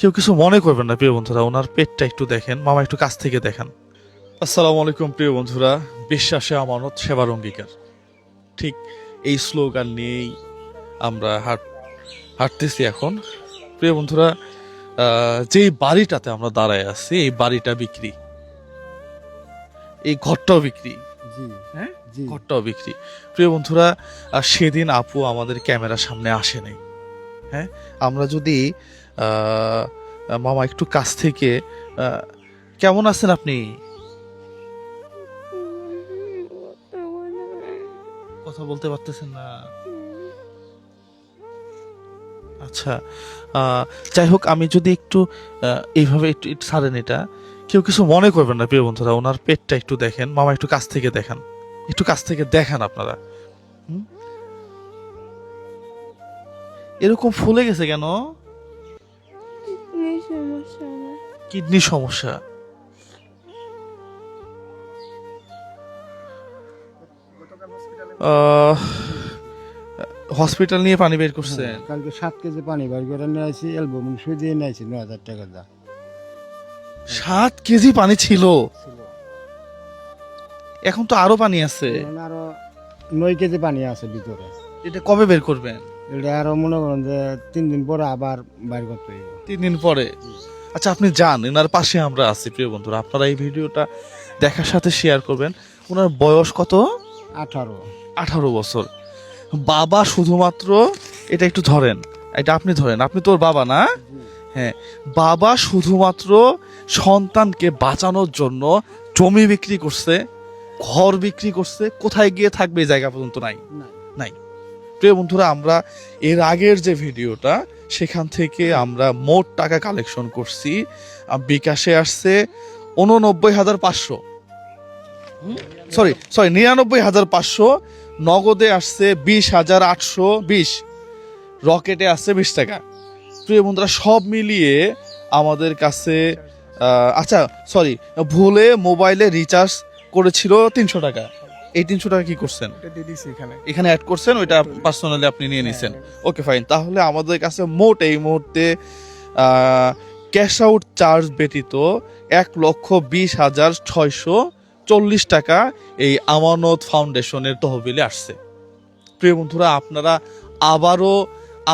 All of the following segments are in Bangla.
কেউ কিছু মনে করবেন না প্রিয় বন্ধুরা, ওনার পেটটা একটু দেখেন, মামা একটু কাছ থেকে দেখান। আসসালামু আলাইকুম প্রিয় বন্ধুরা, বিশ্বাসে আমানত সেবার অঙ্গীকার, ঠিক এই স্লোগান নিয়েই আমরা হাঁটতেছি এখন। প্রিয় বন্ধুরা, যেই বাড়িটাতে আমরা দাঁড়ায় আছি এই বাড়িটা বিক্রি, এই ঘরটাও বিক্রি। জি হ্যাঁ, জি ঘরটাও বিক্রি। প্রিয় বন্ধুরা, সেদিন আপু আমাদের ক্যামেরার সামনে আসে নাই। হ্যাঁ, আমরা যদি মামা একটু কাছ থেকে কেমন আছেন আপনি? কথা বলতে পারতেছেন না? আচ্ছা, যাই হোক, আমি যদি একটু এইভাবে একটু একটু ছাড়েন, এটা কেউ কিছু মনে করবেন না প্রিয় বন্ধুরা, ওনার পেটটা একটু দেখেন, মামা একটু কাছ থেকে দেখান, একটু কাছ থেকে দেখান আপনারা। হুম? এরকম ফুলে গেছে কেন? কিডনির সমস্যা আমার। কিডনি সমস্যা। হসপিটাল নিয়ে পানি বের করছেন? কালকে 7 কেজি পানি বার করে নিয়ে আসি, অ্যালবুমিন সুই দিয়ে নিয়ে আসি 9,000 টাকা দা 7 কেজি পানি ছিল, এখন তো আরো পানি আছে। এখন আরো 9 কেজি পানি আছে ভিতরে। এটা কবে বের করবেন? এটা আরো মনে করেন যে 3 দিন পরে আবার বাইর করতে হইব। 3 দিন পরে? আচ্ছা, আপনি যান, এনার পাশে আমরা আছি প্রিয় বন্ধুরা, আপনারা এই ভিডিওটা দেখার সাথে শেয়ার করবেন। ওনার বয়স কত? 18। 18 বছর। বাবা শুধুমাত্র, এটা একটু ধরেন, এটা আপনি ধরেন, আপনি তোর বাবা না? হ্যাঁ, বাবা শুধুমাত্র সন্তানকে বাঁচানোর জন্য জমি বিক্রি করছে, ঘর বিক্রি করছে, কোথায় গিয়ে থাকবে এই জায়গা পর্যন্ত নাই। নাই। প্রিয় বন্ধুরা, আমরা এর আগের যে ভিডিওটা, সেখান থেকে আমরা মোট টাকা কালেকশন করছি, বিকাশে আসছে 89,500, সরি 99,500, নগদে আসছে 20,820, রকেটে আসছে 20 টাকা। প্রিয় বন্ধুরা, সব মিলিয়ে আমাদের কাছে আচ্ছা সরি, ভুলে মোবাইলে রিচার্জ করেছিল 300 টাকা। এই 300 টাকা কি করছেন? এখানে অ্যাড করছেন, ওইটা পার্সোনালি আপনি নিয়ে নিছেন। ওকে ফাইন, তাহলে আমাদের কাছে মোট এই মুহূর্তে ক্যাশ আউট চার্জ ব্যতীত 1,20,640 টাকা এই আমানত ফাউন্ডেশনের তহবিলে আসছে। প্রিয় বন্ধুরা, আপনারা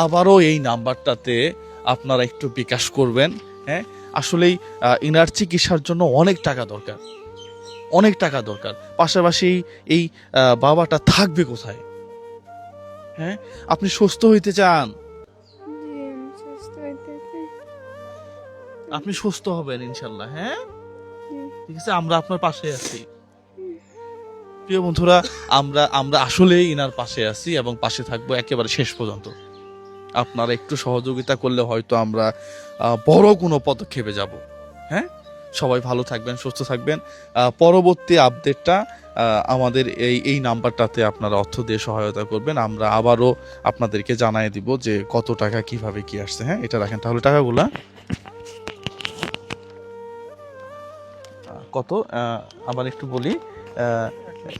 আবারও এই নাম্বারটাতে আপনারা একটু বিকাশ করবেন। হ্যাঁ, আসলেই ইনার চিকিৎসার জন্য অনেক টাকা দরকার, অনেক টাকা দরকার। পাশাপাশি এই বাবাটা থাকবে কোথায়? হ্যাঁ, আপনি সুস্থ হইতে চান, জি, আমি সুস্থ হইতে চাই। আপনি সুস্থ হবেন ইনশাল্লাহ। হ্যাঁ, জি। ঠিক আছে, আমরা আপনার পাশে আছি। প্রিয় বন্ধুরা, আমরা আসলেই ইনার পাশে আছি এবং পাশে থাকবো একেবারে শেষ পর্যন্ত। আপনারা একটু সহযোগিতা করলে হয়তো আমরা বড় কোনো পদক্ষেপে যাব। হ্যাঁ, সবাই ভালো থাকবেন, সুস্থ থাকবেন। পরবর্তী আপডেটটা আমাদের এই নাম্বারটাতে আপনারা অর্থ দিয়ে সহায়তা করবেন, আমরা আবারও আপনাদেরকে জানিয়ে দিব যে কত টাকা কিভাবে কি আসছে। হ্যাঁ, এটা রাখেন তাহলে টাকাগুলা। কত, আবার একটু বলি,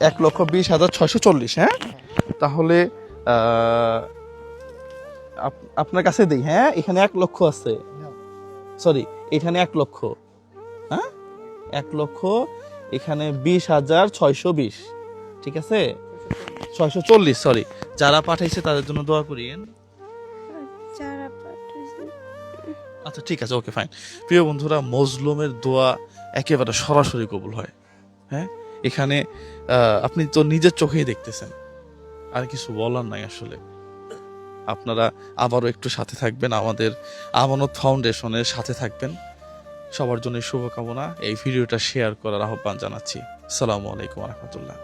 1,20,640। হ্যাঁ, তাহলে আপনার কাছে দেই। হ্যাঁ, এখানে 1 লক্ষ আছে, সরি এখানে 1 লক্ষ। হ্যাঁ, 1 লক্ষ, এখানে 20,620, ঠিক আছে, 640, সরি। যারা পাঠাইছে তাদের জন্য দোয়া করিয়েন। যারা পাঠাইছে, আচ্ছা ঠিক আছে, ওকে ফাইন। প্রিয় বন্ধুরা, মজলুমের দোয়া একেবারে সরাসরি কবুল হয়। হ্যাঁ, এখানে আপনি তো নিজের চোখেই দেখতেছেন, আর কিছু বলার নাই আসলে। আপনারা আবারও একটু সাথে থাকবেন, আমাদের আমানত ফাউন্ডেশনের সাথে থাকবেন। সবার জন্য শুভকামনা। এই ভিডিওটা শেয়ার করার আহ্বান জানাচ্ছি। আসসালামু আলাইকুম রহমতুল্লাহ।